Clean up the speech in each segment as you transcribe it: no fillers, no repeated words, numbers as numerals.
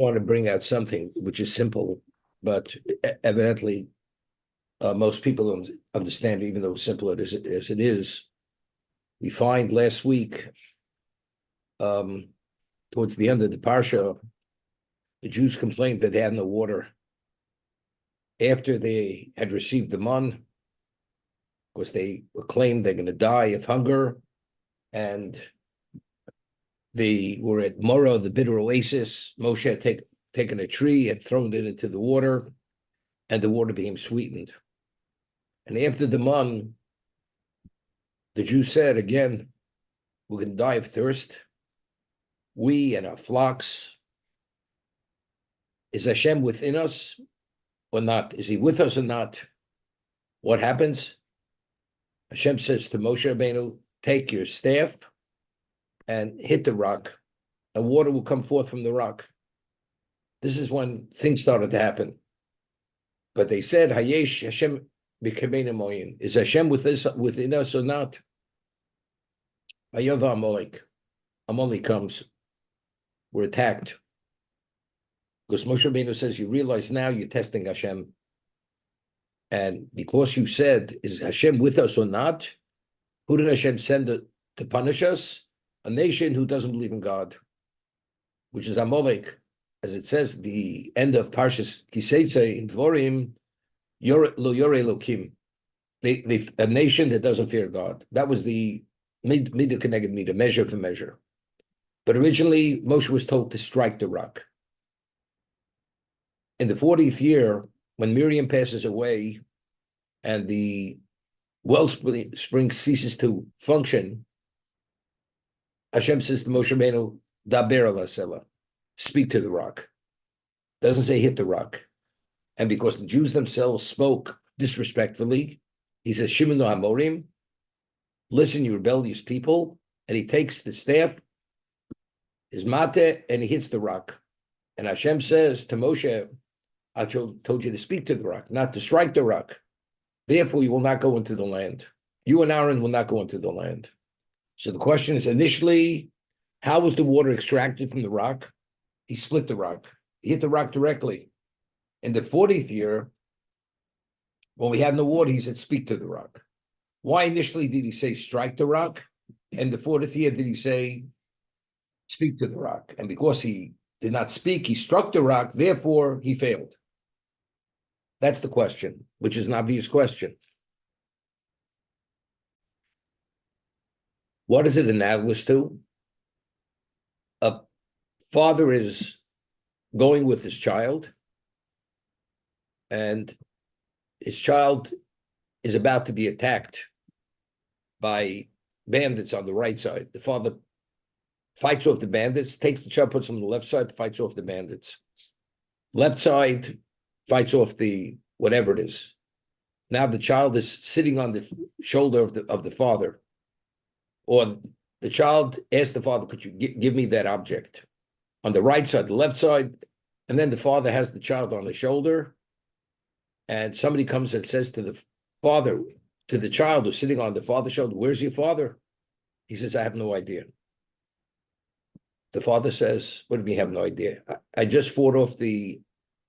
want to bring out something which is simple, but evidently most people don't understand, even though simple as it is. We find last week, towards the end of the parsha, the Jews complained that they had no water. After they had received the man, because they claimed they're going to die of hunger, and they were at Morah, the bitter oasis. Moshe had taken a tree and thrown it into the water, and the water became sweetened. And after the man, the Jews said, again, we're going to die of thirst. We and our flocks. Is Hashem within us or not? Is he with us or not? What happens? Hashem says to Moshe Rabbeinu, take your staff and hit the rock, and water will come forth from the rock. This is when things started to happen. But they said, Hayesh Hashem b'kameinu moyin. Is Hashem within us or not? Vayava Amalek. Amalek comes. We're attacked. Because Moshe Rabbeinu says, you realize now you're testing Hashem. And because you said, is Hashem with us or not? Who did Hashem send to punish us? A nation who doesn't believe in God, which is Amalek. As it says, the end of Parshas Kiseitze in Dvorim, lo yore Elokim, a nation that doesn't fear God. That was the midah keneged midah, measure for measure. But originally, Moshe was told to strike the rock. In the 40th year, when Miriam passes away and the wellspring ceases to function, Hashem says to Moshe Rabbeinu, Daber ala sela, speak to the rock. Doesn't say hit the rock. And because the Jews themselves spoke disrespectfully, he says, Shimonu Hamorim, listen, you rebellious people. And he takes the staff, his mate, and he hits the rock. And Hashem says to Moshe, I told you to speak to the rock, not to strike the rock. Therefore, you will not go into the land. You and Aaron will not go into the land. So the question is, initially, how was the water extracted from the rock? He split the rock. He hit the rock directly. In the 40th year, when we had no water, he said, speak to the rock. Why initially did he say strike the rock? And the 40th year did he say speak to the rock? And because he did not speak, he struck the rock, therefore he failed. That's the question, which is an obvious question. What is it analogous to? A father is going with his child, and his child is about to be attacked by bandits on the right side. The father fights off the bandits, takes the child, puts him on the left side, fights off the bandits. Left side fights off the whatever it is. Now the child is sitting on the shoulder of the father. Or the child asks the father, could you give me that object? On the right side, the left side, and then the father has the child on the shoulder, and somebody comes and says to the father, to the child who's sitting on the father's shoulder, where's your father? He says, I have no idea. The father says, what do you mean you have no idea? I just fought off the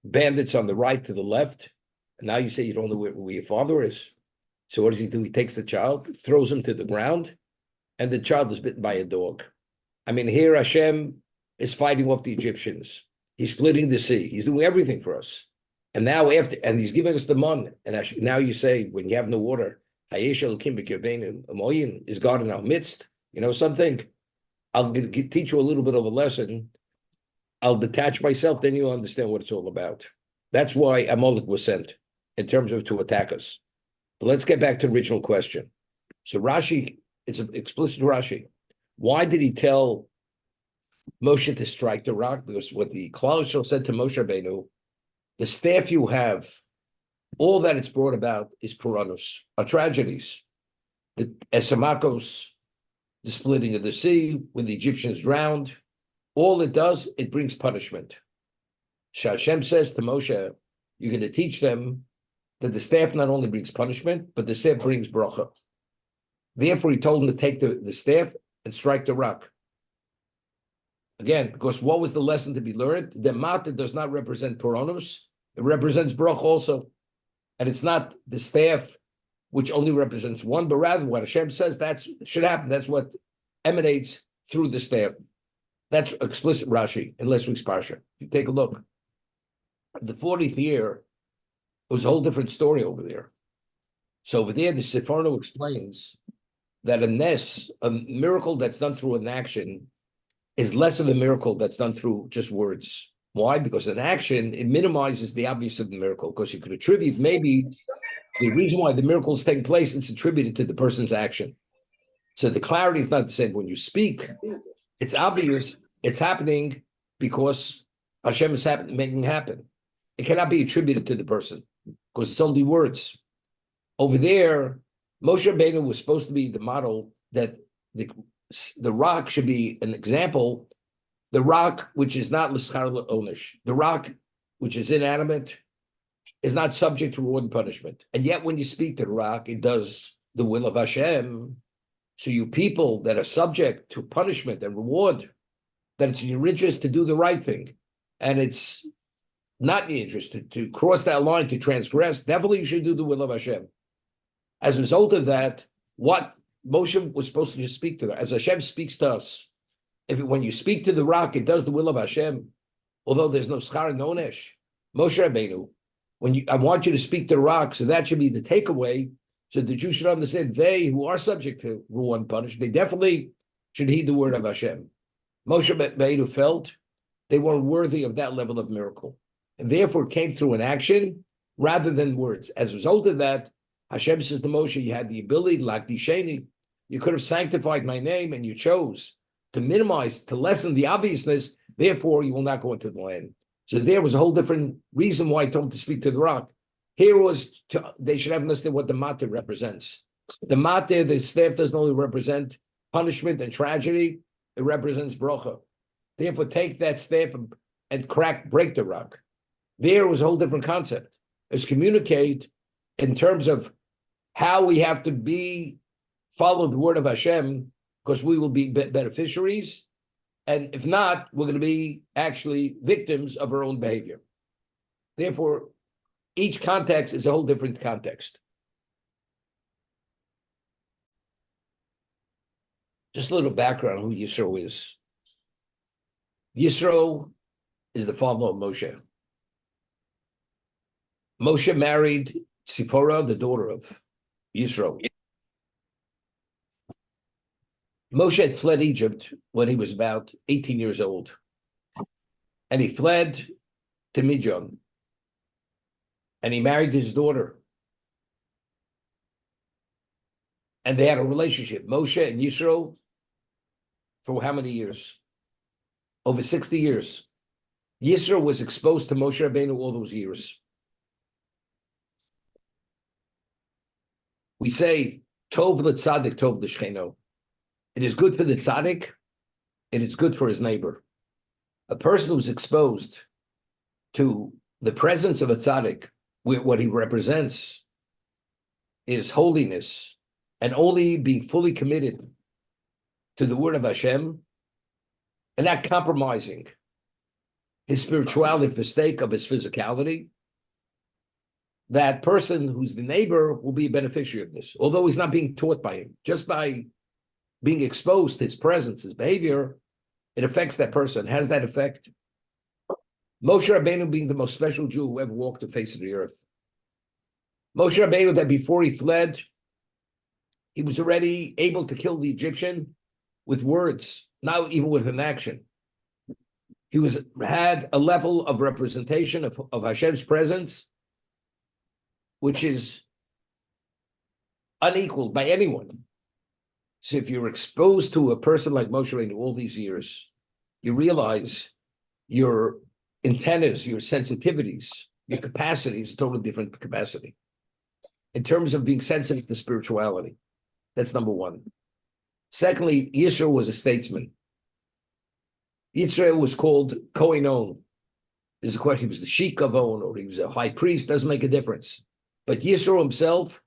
bandits on the right to the left, and now you say you don't know where your father is. So what does he do? He takes the child, throws him to the ground, and the child is bitten by a dog. I mean, here Hashem is fighting off the Egyptians. He's splitting the sea. He's doing everything for us. And now and he's giving us the man. And now you say, when you have no water, is God in our midst? You know something? I'll teach you a little bit of a lesson. I'll detach myself, then you'll understand what it's all about. That's why Amalek was sent, in terms of to attack us. But let's get back to the original question. So Rashi, it's an explicit Rashi. Why did he tell Moshe to strike the rock? Because what the Klal said to Moshe Rabbeinu, the staff you have, all that it's brought about is Puranos, are tragedies. The Esamakos, the splitting of the sea, when the Egyptians drowned, all it does, it brings punishment. Hashem says to Moshe, you're going to teach them that the staff not only brings punishment, but the staff brings bracha. Therefore, he told him to take the staff and strike the rock. Again, because what was the lesson to be learned? The Mata does not represent Puranos, it represents Brach also. And it's not the staff, which only represents one, but rather what Hashem says that should happen. That's what emanates through the staff. That's explicit Rashi in last week's Parsha. If you take a look, the 40th year, it was a whole different story over there. So over there, the Sefarno explains that a miracle that's done through an action, is less of a miracle that's done through just words. Why? Because an action, it minimizes the obvious of the miracle, because you could attribute maybe the reason why the miracle is taking place, it's attributed to the person's action. So the clarity is not the same. When you speak, it's obvious it's happening because Hashem is making it happen. It cannot be attributed to the person because it's only words. Over there, Moshe Rabbeinu was supposed to be the model that the rock should be an example. The rock, which is not l'schar l'onish, the rock, which is inanimate, is not subject to reward and punishment. And yet when you speak to the rock, it does the will of Hashem. So you people that are subject to punishment and reward, that it's in your interest to do the right thing. And it's not in your interest to cross that line, to transgress. Definitely you should do the will of Hashem. As a result of that, what Moshe was supposed to just speak to them. As Hashem speaks to us, when you speak to the rock, it does the will of Hashem, although there's no schar and onesh. Moshe Rabbeinu, I want you to speak to the rock, so that should be the takeaway, so that you should understand they who are subject to rule and punish, they definitely should heed the word of Hashem. Moshe Rabbeinu felt they weren't worthy of that level of miracle, and therefore came through an action rather than words. As a result of that, Hashem says to Moshe, you had the ability, like the Sheni, you could have sanctified my name, and you chose to minimize, to lessen the obviousness, therefore you will not go into the land. So there was a whole different reason why I told him to speak to the rock. Here was, they should have understood what the matter represents. The matter, the staff doesn't only represent punishment and tragedy, it represents bracha. Therefore take that staff and break the rock. There was a whole different concept. It's communicate in terms of how we have to follow the word of Hashem, because we will be beneficiaries. And if not, we're going to be actually victims of our own behavior. Therefore, each context is a whole different context. Just a little background on who Yisro is. Yisro is the father of Moshe. Moshe married Tzipporah, the daughter of Yisro. Moshe had fled Egypt when he was about 18 years old. And he fled to Midian. And he married his daughter. And they had a relationship, Moshe and Yisro, for how many years? Over 60 years. Yisro was exposed to Moshe Rabbeinu all those years. We say, Tov l'tzadik, Tov l'shcheno. It is good for the tzaddik, and it's good for his neighbor. A person who's exposed to the presence of a tzaddik, what he represents is holiness, and only being fully committed to the word of Hashem, and not compromising his spirituality for the sake of his physicality, that person who's the neighbor will be a beneficiary of this, although he's not being taught by him. Just by being exposed to his presence, his behavior, it affects that person, has that effect. Moshe Rabbeinu being the most special Jew who ever walked the face of the earth. Moshe Rabbeinu, that before he fled, he was already able to kill the Egyptian with words, not even with an action. He had a level of representation of Hashem's presence, which is unequaled by anyone. So if you're exposed to a person like Moshe Rabbeinu all these years, you realize your antennas, your sensitivities, your capacity is a totally different capacity. In terms of being sensitive to spirituality, that's number one. Secondly, Yisro was a statesman. Yisro was called Kohen On. There's a question, he was the Sheikh of On, or he was a high priest, doesn't make a difference. But Yisro himself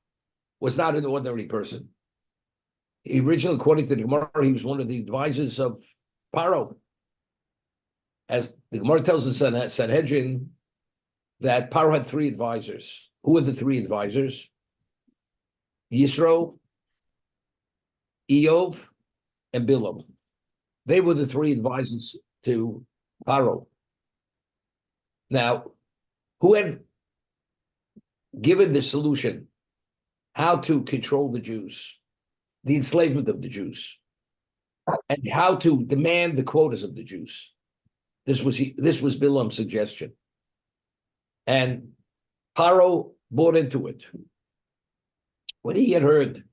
was not an ordinary person. He originally, according to the Gemara, he was one of the advisors of Paro. as the Gemara tells us in Sanhedrin, that Paro had three advisors. Who were the three advisors? Yisro, Eov, and Bilam. They were the three advisors to Paro. Now, who had given the solution how to control the Jews, the enslavement of the Jews, and how to demand the quotas of the Jews? This was Bilam's suggestion. And Paro bought into it. When he had heard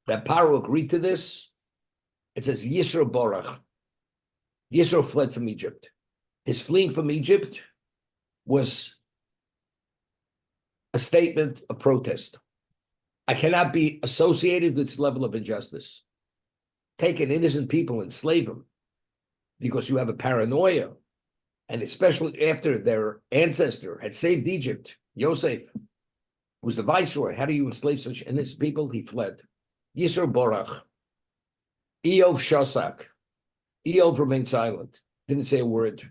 that Paro agreed to this, it says Yisro Borach. Yisro fled from Egypt. His fleeing from Egypt was a statement of protest. I cannot be associated with this level of injustice. Take an innocent people, enslave them, because you have a paranoia. And especially after their ancestor had saved Egypt, Yosef was the viceroy. How do you enslave such innocent people? He fled. Yisro Borach. Eov Shosak. Eov remained silent. Didn't say a word.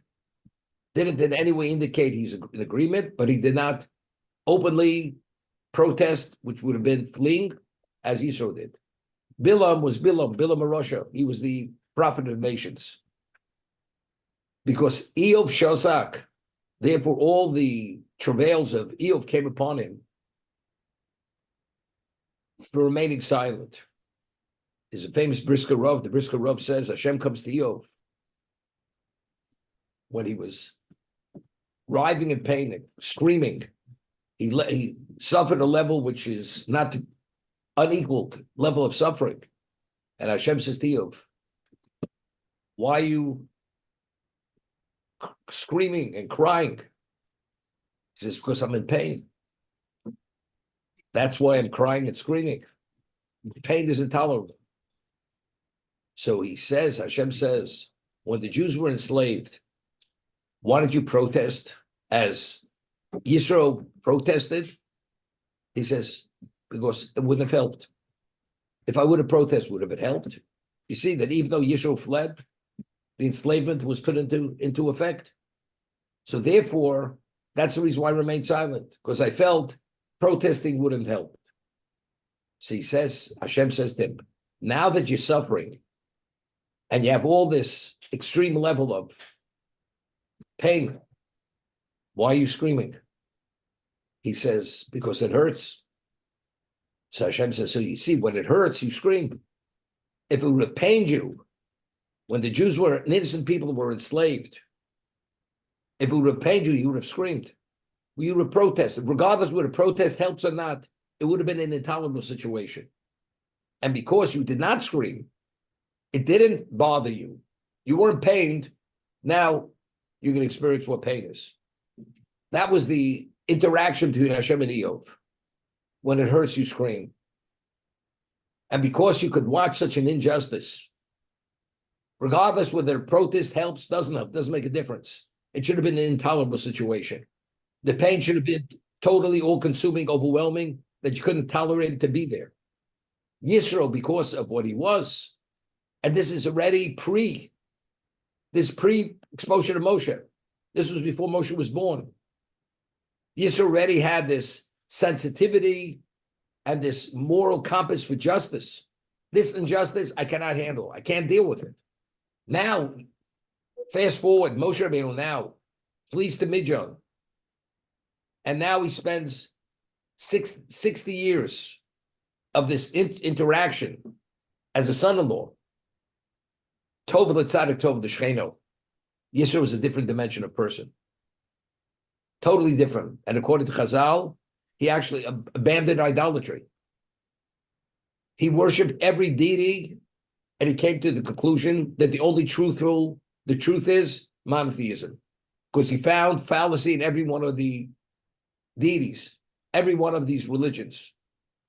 Didn't in any way indicate he's in agreement, but he did not openly protest, which would have been fleeing, as Yisro did. Bilam of Russia. He was the prophet of nations. Because Eov Shosak, therefore all the travails of Eov came upon him for remaining silent. There's a famous Brisker Rav. The Brisker Rav says Hashem comes to Eov when he was writhing in pain and screaming. He suffered a level which is not unequaled level of suffering. And Hashem says to Eov, why are you screaming and crying? He says, because I'm in pain. That's why I'm crying and screaming. Pain is intolerable. So he says, Hashem says, when the Jews were enslaved, why did you protest as Yisro protested? He says, because it wouldn't have helped. If I would have protested, would have it helped? You see that even though Yisro fled, the enslavement was put into effect. So therefore, that's the reason why I remained silent, because I felt protesting wouldn't help. So he says, Hashem says to him, now that you're suffering and you have all this extreme level of pain, why are you screaming? He says, because it hurts. So Hashem says, so you see, when it hurts, you scream. If it would have pained you, when the Jews were innocent people were enslaved, if it would have pained you, you would have screamed. You would have protested. Regardless whether the protest helps or not, it would have been an intolerable situation. And because you did not scream, it didn't bother you. You weren't pained. Now you can experience what pain is. That was the interaction between Hashem and Eov. When it hurts, you scream. And because you could watch such an injustice, regardless whether the protest helps, doesn't help, doesn't make a difference. It should have been an intolerable situation. The pain should have been totally all-consuming, overwhelming, that you couldn't tolerate it to be there. Yisro, because of what he was, and this is already pre-exposure to Moshe. This was before Moshe was born. Yisro already had this sensitivity and this moral compass for justice. This injustice I cannot handle. I can't deal with it. Now, fast forward, Moshe Rabbeinu now flees to Midian. And now he spends 60 years of this interaction as a son-in-law. Tov l'tzadik tov l'shcheno. Yisro is a different dimension of person. Totally different. And according to Chazal, he actually abandoned idolatry. He worshipped every deity, and he came to the conclusion that the truth is monotheism. Because he found fallacy in every one of the deities, every one of these religions.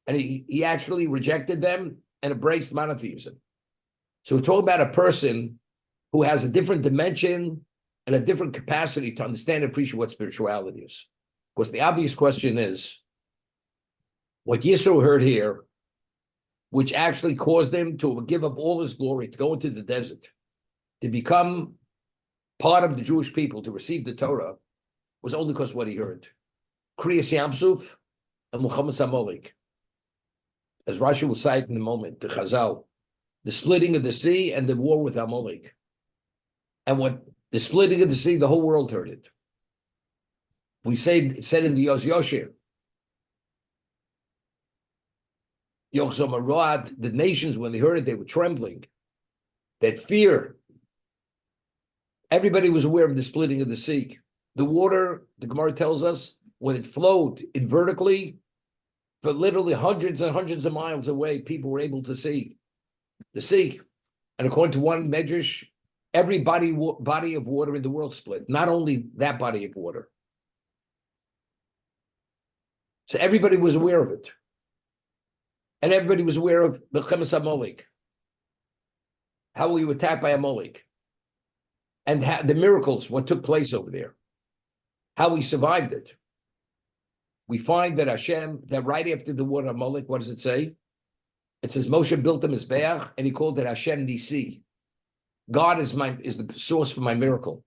And he actually rejected them and embraced monotheism. So we're talking about a person who has a different dimension and a different capacity to understand and appreciate what spirituality is. Because the obvious question is, what Yisro heard here, which actually caused him to give up all his glory, to go into the desert, to become part of the Jewish people to receive the Torah was only because of what he heard. Kriyas Yamsuf and Muhammad Samolik. As Rashi will cite in a moment, the Chazal, the splitting of the sea and the war with Amalek. And what the splitting of the sea, the whole world heard it. We it said in the Yos Yoshir, Yochzom the nations, when they heard it, they were trembling. That fear. Everybody was aware of the splitting of the sea. The water, the Gemara tells us, when it flowed in vertically, for literally hundreds and hundreds of miles away, people were able to see the sea. And according to one medrash, every body of water in the world split, not only that body of water. So everybody was aware of it. And everybody was aware of Bechemes Amalek, how we were attacked by Amalek, and the miracles, what took place over there, how we survived it. We find that Hashem, that right after the word Amalek, what does it say? It says Moshe built a Mizbeach, and he called it Hashem Nisi. God is the source for my miracle.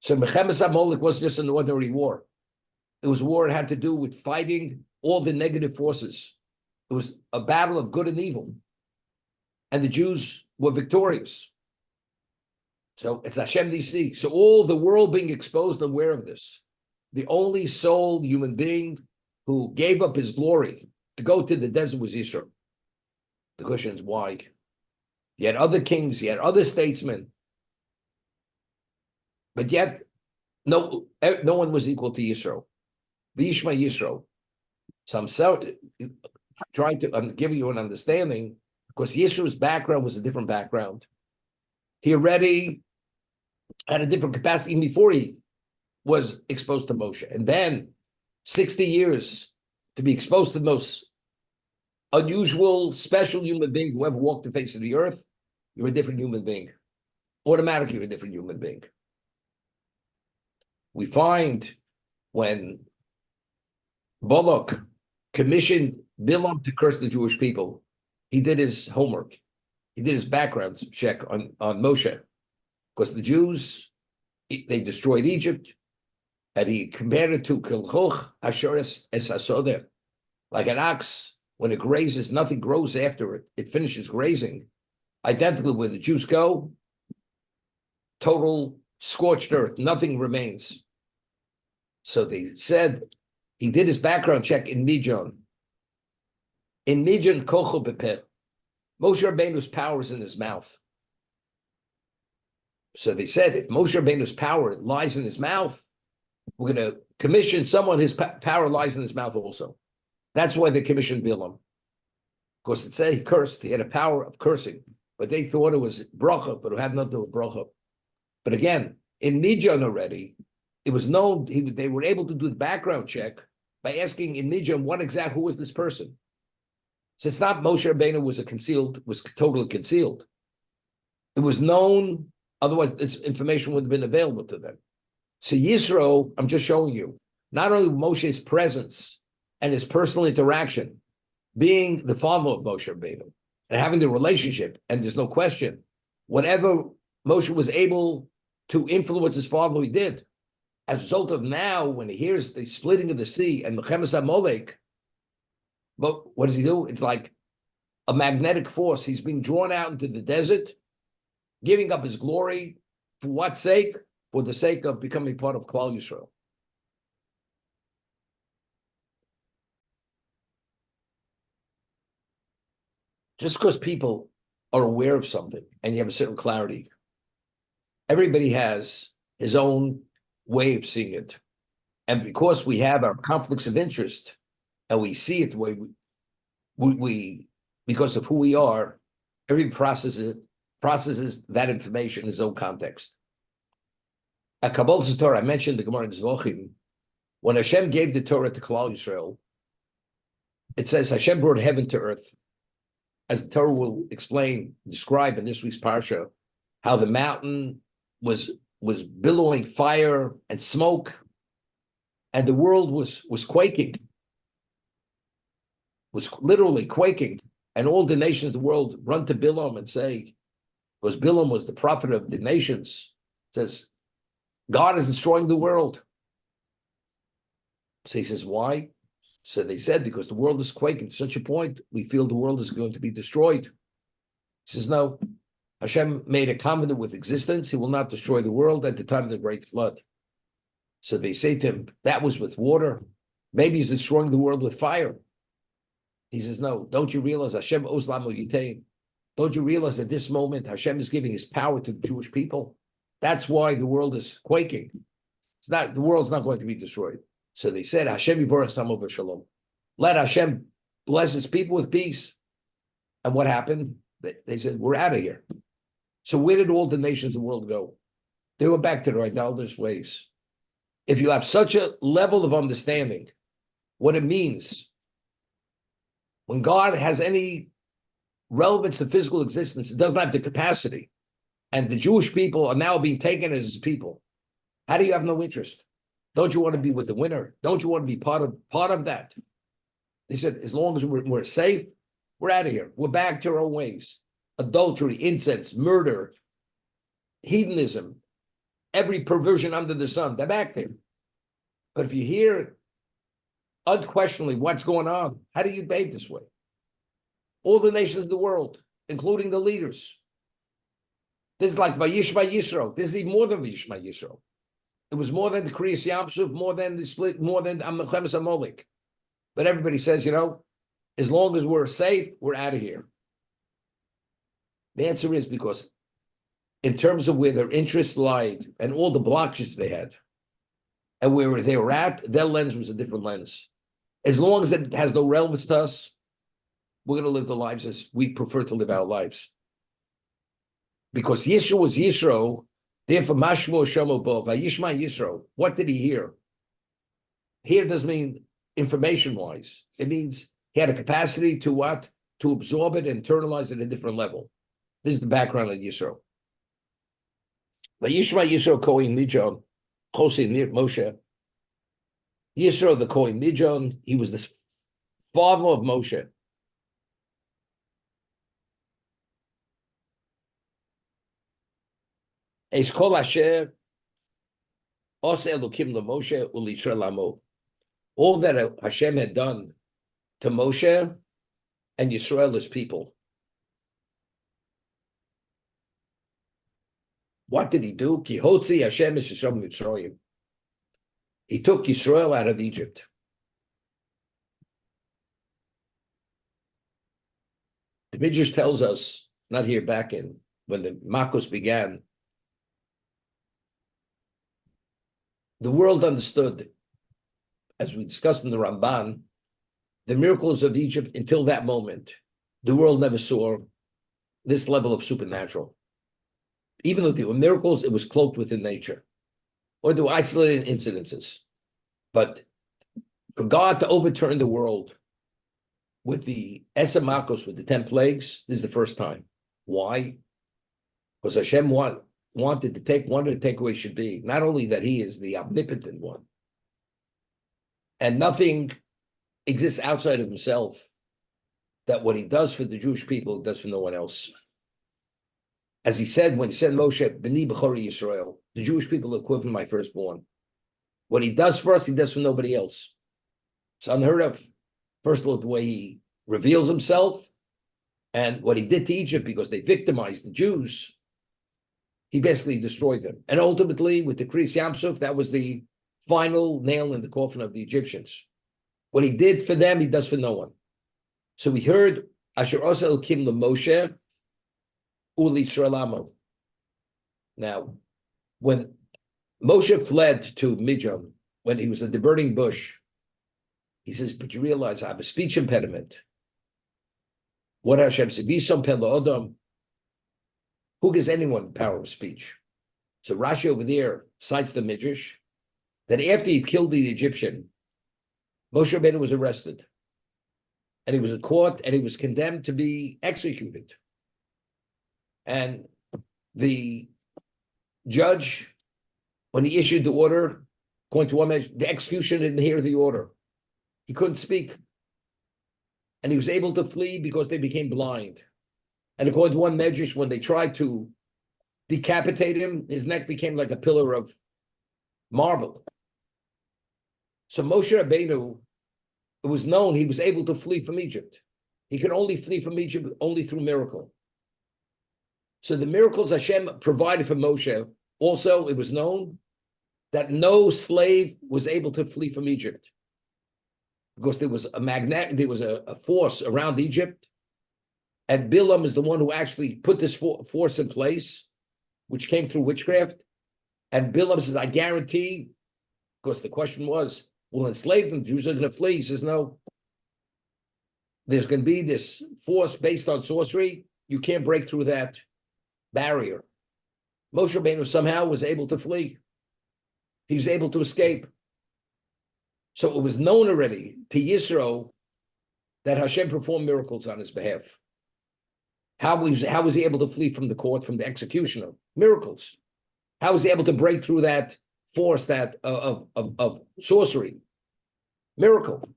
So Bechemes Amalek wasn't just an ordinary war. It was a war that had to do with fighting all the negative forces. It was a battle of good and evil. And the Jews were victorious. So it's Hashem Nisi. So all the world being exposed and aware of this. The only soul human being who gave up his glory to go to the desert was Yisro. The question is why? He had other kings, he had other statesmen. But yet, no one was equal to Yisro. V'yishma Yisro. So I'm giving you an understanding, because Yisro's background was a different background. He already had a different capacity even before he was exposed to Moshe. And then 60 years to be exposed to the most unusual, special human being who ever walked the face of the earth, you're a different human being. Automatically, you're a different human being. We find when Balak commissioned Bilam to curse the Jewish people, he did his homework. He did his background check on Moshe. Because the Jews, they destroyed Egypt, and he compared it to Kilchuch Asheres Es Hasodeh. Like an ox, when it grazes, nothing grows after it. It finishes grazing. Identically, where the Jews go, total scorched earth, nothing remains. So they said he did his background check in Midian. In Midian, Kocho Bepeh. Moshe Rabbeinu's power is in his mouth. So they said, if Moshe Rabbeinu's power lies in his mouth, we're going to commission someone, his power lies in his mouth also. That's why they commissioned Bilam. Because it said he cursed, he had a power of cursing. But they thought it was bracha, but it had nothing to do with bracha. But again, in Midian already, it was known, they were able to do the background check by asking in Midian who was this person. So it's not Moshe Rabbeinu was totally concealed. It was known, otherwise this information wouldn't have been available to them. So Yisro, I'm just showing you, not only Moshe's presence and his personal interaction, being the father of Moshe Rabbeinu, and having the relationship, and there's no question, whatever Moshe was able to influence his father, he did. As a result of now, when he hears the splitting of the sea and Bechemes Amalek, but what does he do? It's like a magnetic force. He's being drawn out into the desert, giving up his glory. For what sake? For the sake of becoming part of Klal Yisroel. Just because people are aware of something and you have a certain clarity, everybody has his own way of seeing it. And because we have our conflicts of interest and we see it the way we because of who we are, every processes that information in his own context. At Kabbalah Torah, I mentioned the Gemara in Zvochim, when Hashem gave the Torah to Klal Yisrael, it says Hashem brought heaven to earth. As the Torah will describe in this week's parsha, how the mountain was billowing fire and smoke, and the world was quaking, was literally quaking, and all the nations of the world run to Bilam and say, because Bilam was the prophet of the nations, says, God is destroying the world. So he says, why? So they said, because the world is quaking to such a point, we feel the world is going to be destroyed. He says, no, Hashem made a covenant with existence. He will not destroy the world at the time of the great flood. So they say to him, that was with water. Maybe he's destroying the world with fire. He says, no, don't you realize Hashem Oslamu Yitain? Don't you realize at this moment Hashem is giving his power to the Jewish people? That's why the world is quaking. It's not, the world's not going to be destroyed. So they said, Hashem Yivorach Samo V'Shalom. Let Hashem bless his people with peace. And what happened? They said, we're out of here. So where did all the nations of the world go? They went back to their idolatrous ways. If you have such a level of understanding, what it means, when God has any relevance to physical existence, it doesn't have the capacity. And the Jewish people are now being taken as his people. How do you have no interest? Don't you want to be with the winner? Don't you want to be part of that? They said, as long as we're safe, we're out of here. We're back to our own ways. Adultery, incense, murder, hedonism, every perversion under the sun, they're back there. But if you hear unquestionably what's going on, how do you behave this way? All the nations of the world, including the leaders. This is like Vayishma Yisro. This is even more than Vayishma Yisro. It was more than the Kriyas Yamsuf, more than the split, more than Amechemes Amolik. But everybody says, as long as we're safe, we're out of here. The answer is because in terms of where their interests lied and all the blockages they had, and where they were at, their lens was a different lens. As long as it has no relevance to us, we're going to live the lives as we prefer to live our lives. Because Yisro was Yisro, therefore Mashmo Shomo Bo, Vayishma Yisro. What did he hear? Here doesn't mean information-wise. It means he had a capacity to what? To absorb it and internalize it at a different level. This is the background of Yisro. Vayishma Yisro Kohen Mijon, Chosi Moshe. Yisro the Kohen Mijon, he was the father of Moshe. Es kol asher os Elokim leMoshe u'Yisroel amo. All that Hashem had done to Moshe and Yisroel his people. What did he do? Ki hotzi Hashem es Yisroel mitzrayim. He took Yisroel out of Egypt. The Midrash tells us, not here back in, when the Makos began, the world understood, as we discussed in the Ramban, the miracles of Egypt until that moment. The world never saw this level of supernatural. Even though there were miracles, it was cloaked within nature. Or there were isolated incidences. But for God to overturn the world with the Esamakos, with the 10 plagues, this is the first time. Why? Because Hashem wanted to take, one of the takeaways should be not only that he is the omnipotent one, and nothing exists outside of himself, that what he does for the Jewish people, he does for no one else. As he said, when he said Moshe, B'ni B'chori Yisroel, the Jewish people are equivalent to my firstborn. What he does for us, he does for nobody else. It's unheard of. First of all, the way he reveals himself, and what he did to Egypt, because they victimized the Jews, he basically destroyed them. And ultimately, with the Kriyas Yamsuf, that was the final nail in the coffin of the Egyptians. What he did for them, he does for no one. So we heard, Asher Osa Elokim leMoshe u'Yisroel amo. Now, when Moshe fled to Midian, when he was at the burning bush, he says, but you realize I have a speech impediment. What Hashem said, B'som pen la'odam. Who gives anyone the power of speech? So Rashi over there cites the Midrash that after he killed the Egyptian, Moshe Rabbeinu was arrested. And he was caught and he was condemned to be executed. And the judge, when he issued the order, according to one measure, the executioner didn't hear the order. He couldn't speak. And he was able to flee because they became blind. And according to one medrash, when they tried to decapitate him, his neck became like a pillar of marble. So Moshe Rabbeinu, it was known he was able to flee from Egypt. He could only flee from Egypt only through miracle. So the miracles Hashem provided for Moshe, also it was known that no slave was able to flee from Egypt because there was a force around Egypt, and Bilam is the one who actually put this force in place, which came through witchcraft. And Bilam says, I guarantee, because the question was, we'll enslave them, Jews are going to flee. He says, no. There's going to be this force based on sorcery. You can't break through that barrier. Moshe Rabbeinu somehow was able to flee. He was able to escape. So it was known already to Yisro that Hashem performed miracles on his behalf. How was he able to flee from the court, from the executioner? Miracles. How was he able to break through that force of sorcery? Miracle.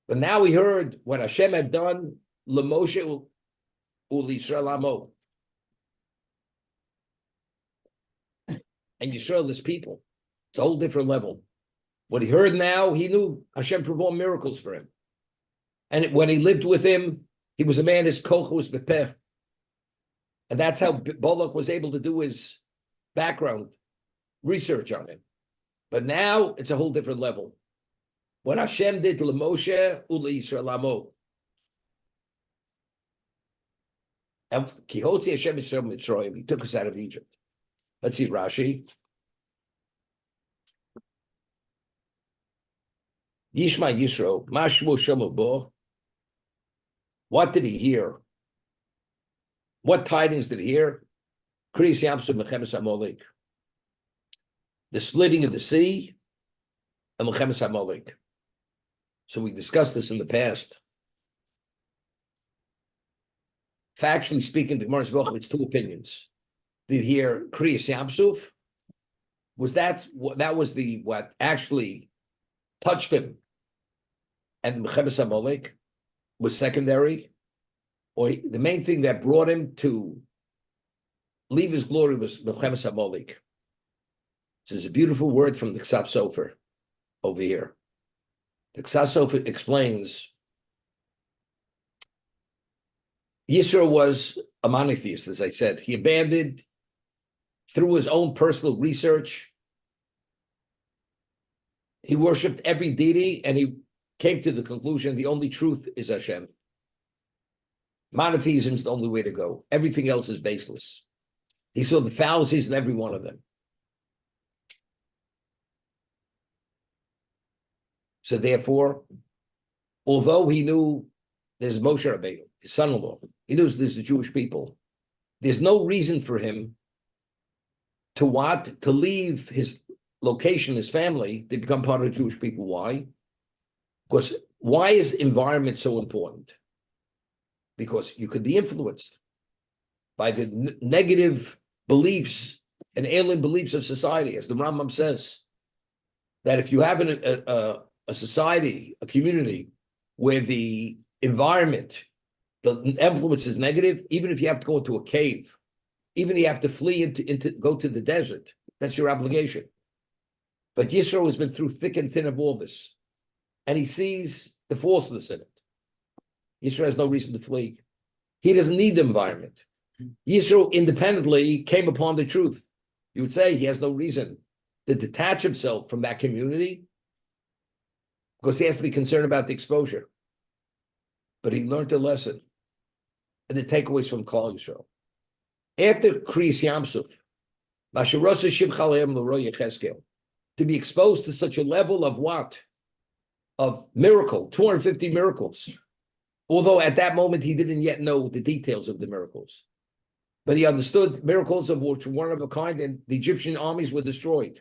But now we heard what Hashem had done, LeMoshe u'Yisrael amo. And Yisrael is people. It's a whole different level. What he heard now, he knew Hashem performed miracles for him. And when he lived with him, he was a man, his koch was bepeh. And that's how Balak was able to do his background research on him. But now it's a whole different level. What Hashem did to LeMoshe u'Yisrael amo. And Kihotzi Hashem Yisrael Mitzrayim, he took us out of Egypt. Let's see Rashi. Yishma Yisro, Mashmu Shemabo. What did he hear? What tidings did he hear? Kriyas Yamsuf Mechemes HaMolek. The splitting of the sea and Mechemes HaMolek. So we discussed this in the past. Factually speaking, the Gemara's V'ochel, it's two opinions. Did he hear Kriyas Yamsuf? Was that was what actually touched him? And Mechemes HaMolek was secondary, or the main thing that brought him to leave his glory was Mechemes HaMolek. So there's a beautiful word from the Ksav Sofer over here. The Ksav Sofer explains Yisro was a monotheist, as I said. He abandoned, through his own personal research, he worshipped every deity, and he came to the conclusion the only truth is Hashem. Monotheism is the only way to go. Everything else is baseless. He saw the fallacies in every one of them. So therefore, although he knew there's Moshe Rabbeinu, his son-in-law, he knows there's the Jewish people, there's no reason for him to leave his location, his family, to become part of the Jewish people. Why? Because why is environment so important? Because you could be influenced by the negative beliefs and alien beliefs of society, as the Rambam says, that if you have a society, a community, where the environment, the influence is negative, even if you have to go into a cave, even if you have to flee go to the desert, that's your obligation. But Yisro has been through thick and thin of all this, and he sees the falseness in it. Yisro has no reason to flee. He doesn't need the environment. Yisro independently came upon the truth. You would say he has no reason to detach himself from that community because he has to be concerned about the exposure. But he learned a lesson. And the takeaways from Klal Yisrael. After Kriyas Yamsuf, to be exposed to such a level of what? Of miracle, 250 miracles. Although at that moment he didn't yet know the details of the miracles. But he understood miracles of which were one of a kind, and the Egyptian armies were destroyed.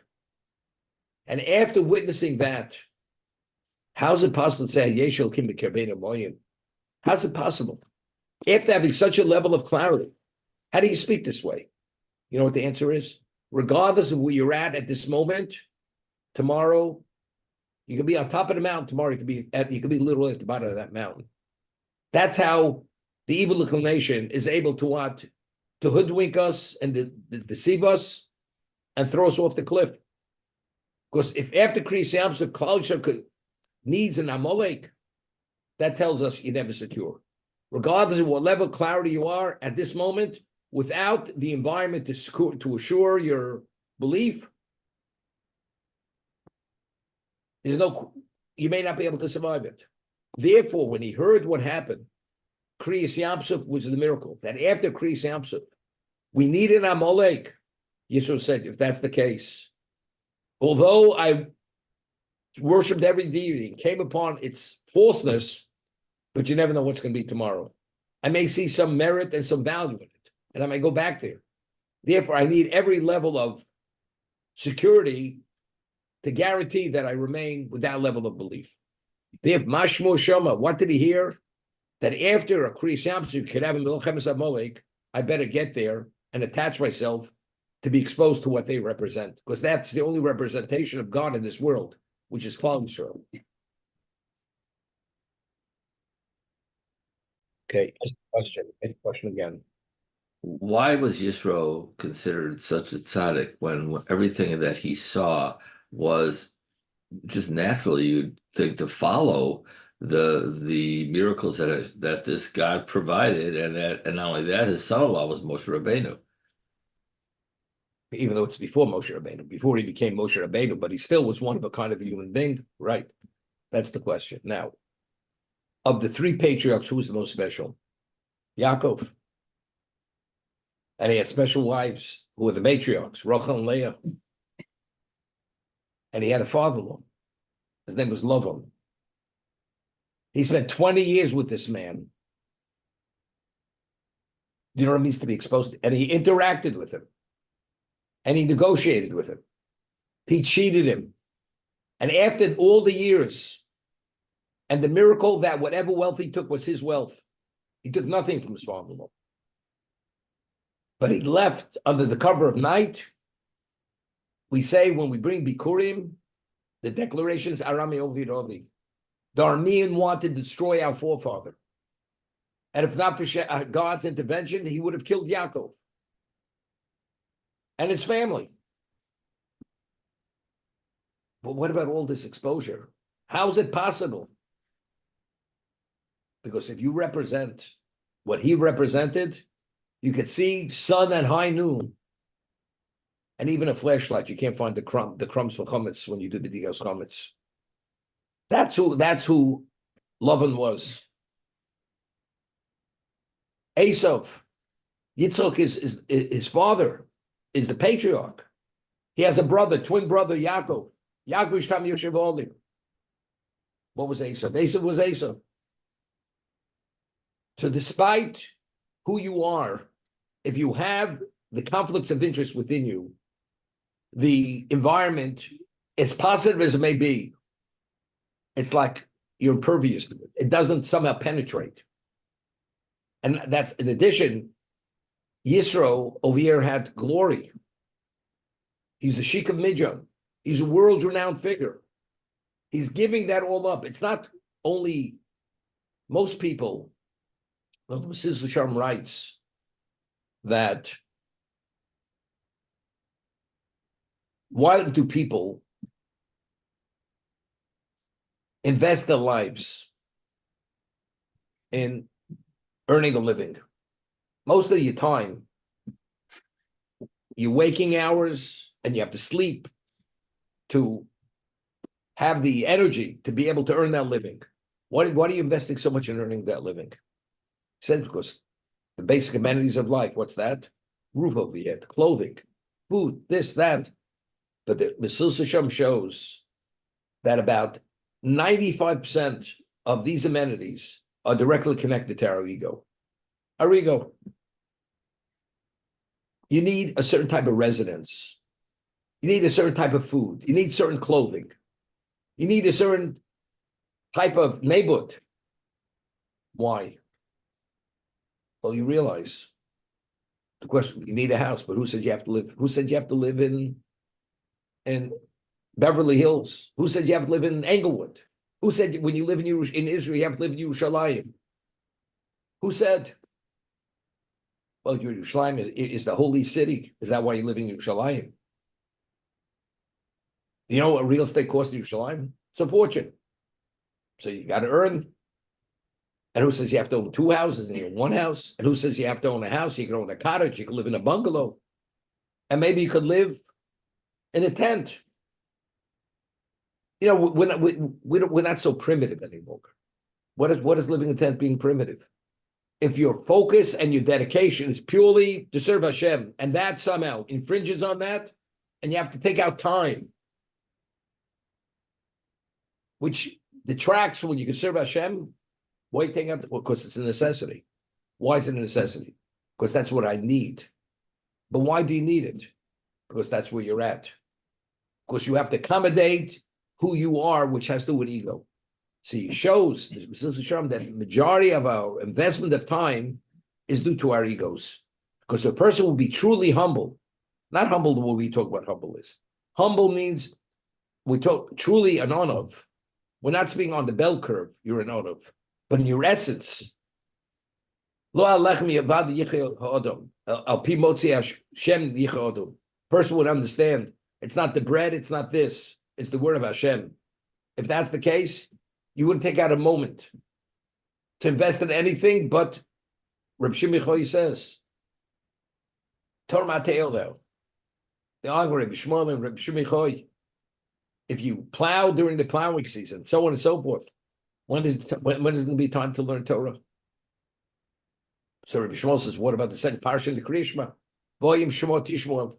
And after witnessing that, how's it possible to say, Yeshel Kim B'Kerbeinu Moyim? How's it possible? After having such a level of clarity, how do you speak this way? You know what the answer is? Regardless of where you're at this moment, tomorrow, you can be on top of the mountain. Tomorrow, you can be literally at the bottom of that mountain. That's how the evil inclination is able to what? to hoodwink us and to deceive us and throw us off the cliff. Because if after Kriyas Yamsuf, Klal needs an Amalek, that tells us you're never secure. Regardless of what level of clarity you are at this moment, without the environment to assure your belief, you may not be able to survive it. Therefore, when he heard what happened, Kriyas Yamsuf was the miracle. That after Kriyas Yamsuf, we need an Amalek. Yisro said, if that's the case, although I worshipped every deity and came upon its falseness, but you never know what's going to be tomorrow. I may see some merit and some value in it, and I may go back there. Therefore, I need every level of security to guarantee that I remain with that level of belief. Therefore, Mashmo Shoma, what did he hear? That after a Kriyas Yamsuf could have a Milchemes Amalek, I better get there and attach myself to be exposed to what they represent, because that's the only representation of God in this world, which is Klal Yisroel. Okay, any question again? Why was Yisro considered such a tzaddik when everything that he saw was just naturally you'd think to follow the miracles that this God provided, and not only that, his son-in-law was Moshe Rabbeinu. Even though it's before Moshe Rabbeinu, before he became Moshe Rabbeinu, but he still was one of a kind of a human being, right? That's the question. Now, of the three patriarchs, who was the most special? Yaakov. And he had special wives who were the matriarchs, Rachel and Leah. And he had a father-in-law. His name was Lavan. He spent 20 years with this man. You know what it means to be exposed to? And he interacted with him. And he negotiated with him. He cheated him. And after all the years, and the miracle that whatever wealth he took was his wealth, he took nothing from his father-in-law. But he left under the cover of night. We say when we bring Bikurim, the declarations, Arami Ovid Ovi. The Aramean wanted to destroy our forefather. And if not for God's intervention, he would have killed Yaakov and his family. But what about all this exposure? How is it possible? Because if you represent what he represented, you could see sun at high noon. And even a flashlight, you can't find the crumbs for chametz when you do the digas chametz. That's who Lavan was. Esav, Yitzchak is his father, is the patriarch. He has a brother, twin brother, Yaakov. Yaakov Ishtam Yoshev Olim. What was Esav? Esav was Esav. So despite who you are, if you have the conflicts of interest within you, the environment, as positive as it may be, it's like you're impervious to it. It doesn't somehow penetrate. And that's, in addition, Yisro over here had glory. He's the Sheikh of Midian. He's a world-renowned figure. He's giving that all up. It's not only most people. The Mesilas Yesharim writes that why do people invest their lives in earning a living? Most of your time, your waking hours, and you have to sleep to have the energy to be able to earn that living. Why are you investing so much in earning that living? He said, because the basic amenities of life, what's that? Roof over the head, clothing, food, this, that. But the Mesilas Yesharim shows that about 95% of these amenities are directly connected to our ego. Our ego. You need a certain type of residence. You need a certain type of food. You need certain clothing. You need a certain type of neighborhood. Why? Well, you realize the question, you need a house, but who said you have to live? Who said you have to live in Beverly Hills? Who said you have to live in Englewood? Who said when you live in Israel, you have to live in Yerushalayim? Who said? Well, Yerushalayim is the holy city. Is that why you live in Yerushalayim? You know what real estate costs in Yerushalayim? It's a fortune. So you got to earn. And who says you have to own two houses and you own one house? And who says you have to own a house? You can own a cottage. You can live in a bungalow. And maybe you could live in a tent. You know, we're not so primitive anymore. What is living in a tent being primitive? If your focus and your dedication is purely to serve Hashem, and that somehow infringes on that, and you have to take out time, which detracts from when you can serve Hashem, why take out? Because it's a necessity. Why is it a necessity? Because that's what I need. But why do you need it? Because that's where you're at. Because you have to accommodate who you are, which has to do with ego. See, it shows that the majority of our investment of time is due to our egos. Because a person will be truly humble, not humble the way we talk about humble is. Humble means we talk truly an on of. We're not speaking on the bell curve, you're an on of. But in your essence, person would understand it's not the bread, it's not this, it's the word of Hashem. If that's the case, you wouldn't take out a moment to invest in anything but Reb Shimon Choy says, Torah Mate'el, the Agre, Reb Shmuel and Reb Shimon Choy. If you plow during the plowing season, so on and so forth, when is it going to be time to learn Torah? So Rabbi Shmuel says, what about the second parsha in the Krishma? Voyim Shemot Tishmuel,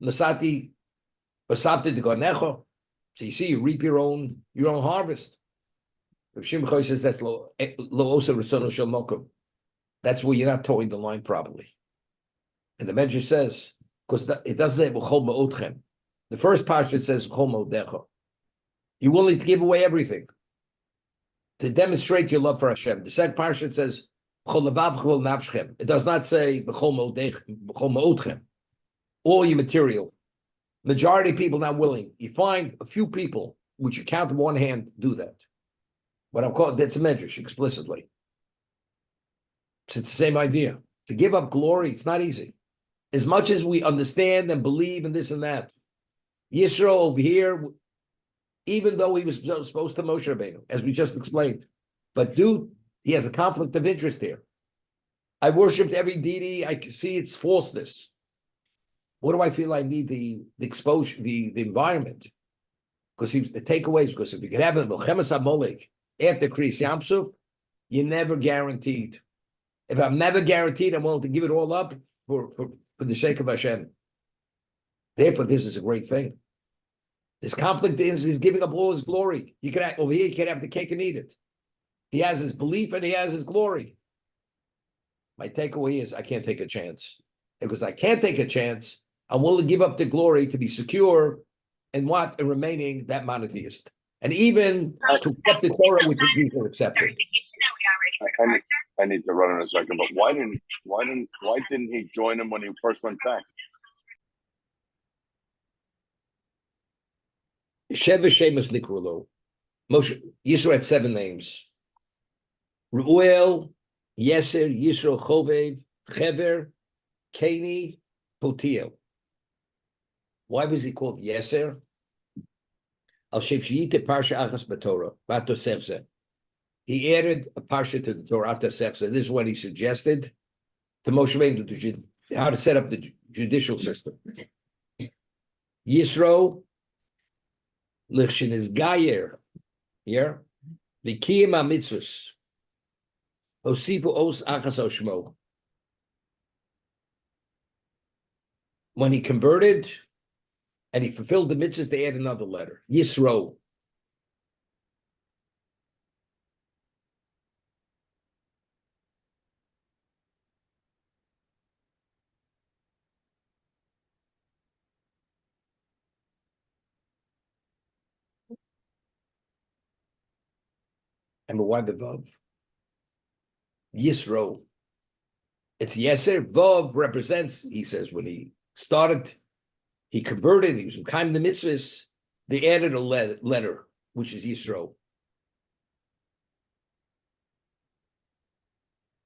Nasati, Basavti de Gonecho. So you see, you reap your own harvest. Rabbi Shimon Choy says that's lo osa resono shel mokum. That's where you're not towing the line properly. And the Medrash says, because it doesn't say b'chol ma'otchem. The first parsha says b'chol ma'odecha. You're willing to give away everything to demonstrate your love for Hashem. The second parsha says b'chol levav b'chol nafshem. It does not say b'chol ma'otchem. All your material. Majority of people not willing. You find a few people, which you count on one hand, do that. What I'm calling, that's a medrash explicitly. So it's the same idea. To give up glory, it's not easy. As much as we understand and believe in this and that. Yisro over here, even though he was supposed to Moshe Rabbeinu, as we just explained, but he has a conflict of interest here. I worshipped every deity, I can see its falseness. What do I feel I need the exposure, the environment? Because the takeaways, because if you could have a Melchemes HaMolech after Kriyas Yamsuf, you're never guaranteed. If I'm never guaranteed, I'm willing to give it all up for the sake of Hashem. Therefore, this is a great thing. This conflict is he's giving up all his glory. You can over here, you can't have the cake and eat it. He has his belief and he has his glory. My takeaway is I can't take a chance. Because I can't take a chance, I'm willing to give up the glory to be secure in what and remaining that monotheist. And even to accept the Torah, which is usually accepted. I need to run in a second, but why didn't he join him when he first went back? Sheva Shemus Nikrulo. Moshe Yisro had 7 names. Reuel, Yeser, Yisro, Chovev, Chever, Keni, Potiel. Why was he called Yeser? Al Shem Sheyite Parsha Achas B'Torah, Vato Sefze. He added a parsha to the Torah, Vato Sefze. This is what he suggested to Moshe Rabbeinu, how to set up the judicial system. Yisro, Lichshin is Gayer, here, the Kiyim HaMitzvos, Osifu Os Achas Oshmo. When he converted and he fulfilled the mitzvahs, they add another letter, Yisro. And why the Vav? Yisro. It's Yeser. Vav represents, he says, when he started, he converted, he was kind of the mitzvahs, they added a letter, which is Yisro.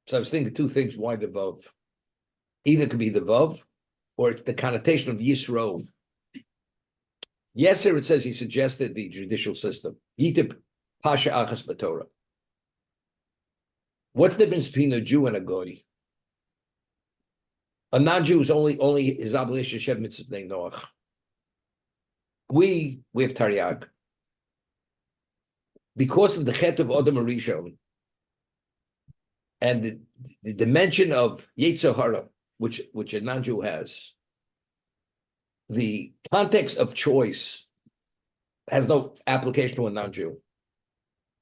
So I was thinking 2 things, why the Vav? Either it could be the Vav, or it's the connotation of Yisro. Yes, sir, it says he suggested the judicial system. Yitib Pasha Achas B'Torah. What's the difference between a Jew and a Goy? A non-Jew is only his obligation to shed mitzvah b'nei Noach. We have Taryag. Because of the chet of Adam Arishon and the dimension of Yetzer Hara, which a non-Jew has, the context of choice has no application to a non-Jew.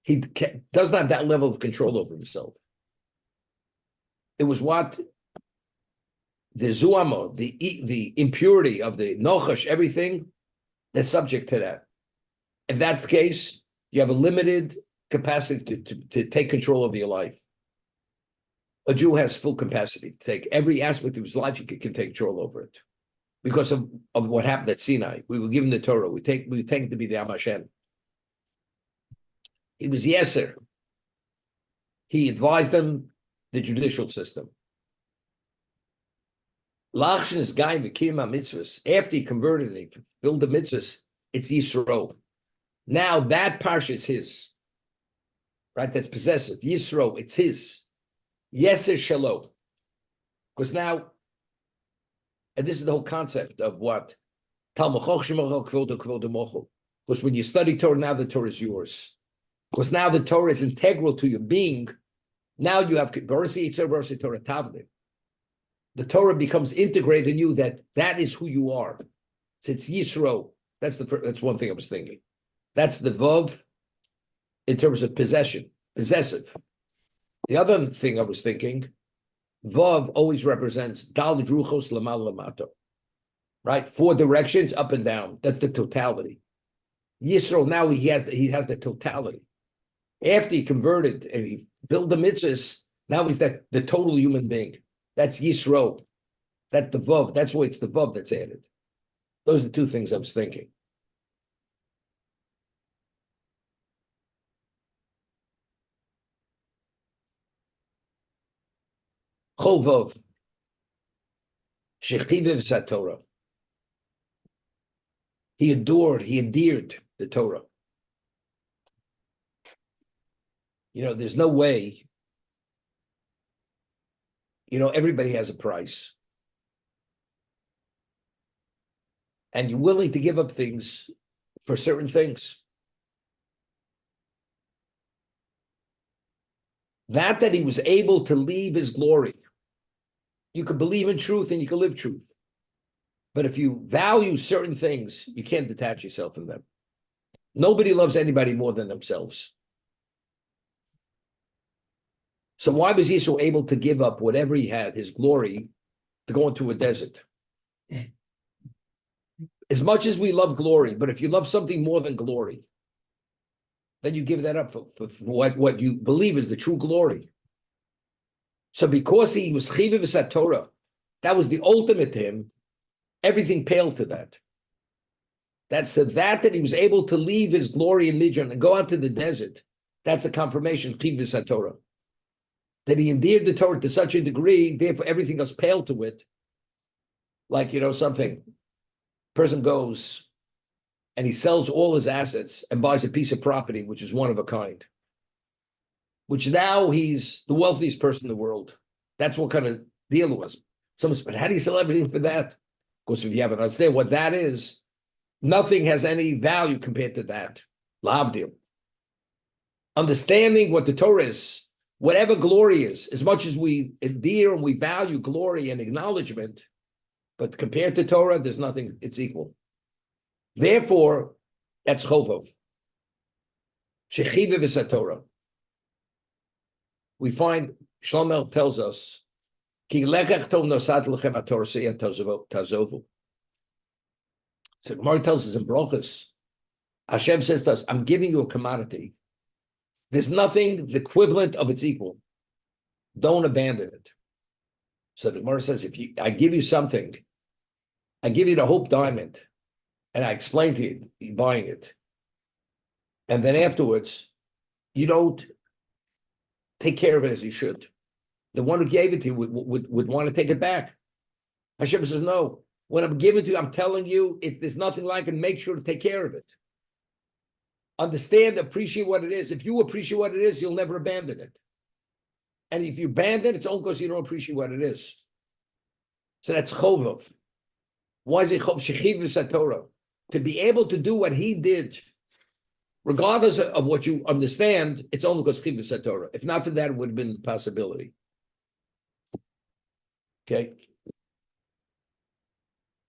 He does not have that level of control over himself. It was what the zuama, the impurity of the nochash, everything that's subject to that. If that's the case, you have a limited capacity to take control of your life. A Jew has full capacity to take every aspect of his life. He can take control over it because of what happened at Sinai. We were given the Torah. We take to be the Am Hashem. He was Yeser. He advised them the judicial system. Lachshin is guy v'kiyama mitzvahs. After he converted and he fulfilled the mitzvahs, it's Yisro. Now that parsha is his, right? That's possessive. Yisro, it's his. Yeser Shalom. Because now, and this is the whole concept of what? Because when you study Torah, now the Torah is yours. Because now the Torah is integral to your being. Now you have Torah Tavlim. The Torah becomes integrated in you, that is who you are. So it's Yisro. That's one thing I was thinking. That's the Vav in terms of possession, possessive. The other thing I was thinking, Vav always represents Dal Druchos Lamal Lamato. Right? 4 directions, up and down. That's the totality. Yisro, now he has the totality. After he converted and he built the mitzvahs, now he's the total human being. That's Yisro. That's the Vav. That's why it's the Vav that's added. Those are the 2 things I was thinking. Chovov. Shechiviv Satorah. He endeared the Torah. There's no way. Everybody has a price. And you're willing to give up things for certain things. That he was able to leave his glory. You could believe in truth and you can live truth. But if you value certain things, you can't detach yourself from them. Nobody loves anybody more than themselves. So why was Yisro able to give up whatever he had, his glory, to go into a desert? As much as we love glory, but if you love something more than glory, then you give that up for what you believe is the true glory. So because he was Chiviv Satorah, that was the ultimate to him, everything paled to that. That's that he was able to leave his glory in Midian and go out to the desert. That's a confirmation of Chiviv Satorah. That he endeared the Torah to such a degree, therefore everything else paled to it. Like, something. Person goes and he sells all his assets and buys a piece of property, which is one of a kind. Which now he's the wealthiest person in the world. That's what kind of deal it was. Someone said, but how do you sell everything for that? Of course, if you haven't understand what that is, nothing has any value compared to that. Lavdil. Understanding what the Torah is, whatever glory is, as much as we endear and we value glory and acknowledgement, but compared to Torah, there's nothing, it's equal. Therefore, that's Chovov. Shechiviv is a Torah. We find, Shlomo tells us, Ki lekach tov nosat lechem haTorah tazovu. So Gemara tells us in Brochus, Hashem says to us, I'm giving you a commodity. There's nothing the equivalent of its equal. Don't abandon it. So the Gemara says, I give you something, I give you the Hope Diamond, and I explain to you, you're buying it. And then afterwards, you don't take care of it as you should. The one who gave it to you would want to take it back. Hashem says, no, when I'm giving to you, I'm telling you, if there's nothing like it, make sure to take care of it. Understand, appreciate what it is. If you appreciate what it is, you'll never abandon it. And if you abandon it, it's only because you don't appreciate what it is. So that's chovov. Why is it chov? Shechiv v'satorah. To be able to do what he did, regardless of what you understand, it's only because chiv v'satorah. If not for that, it would have been the possibility. Okay.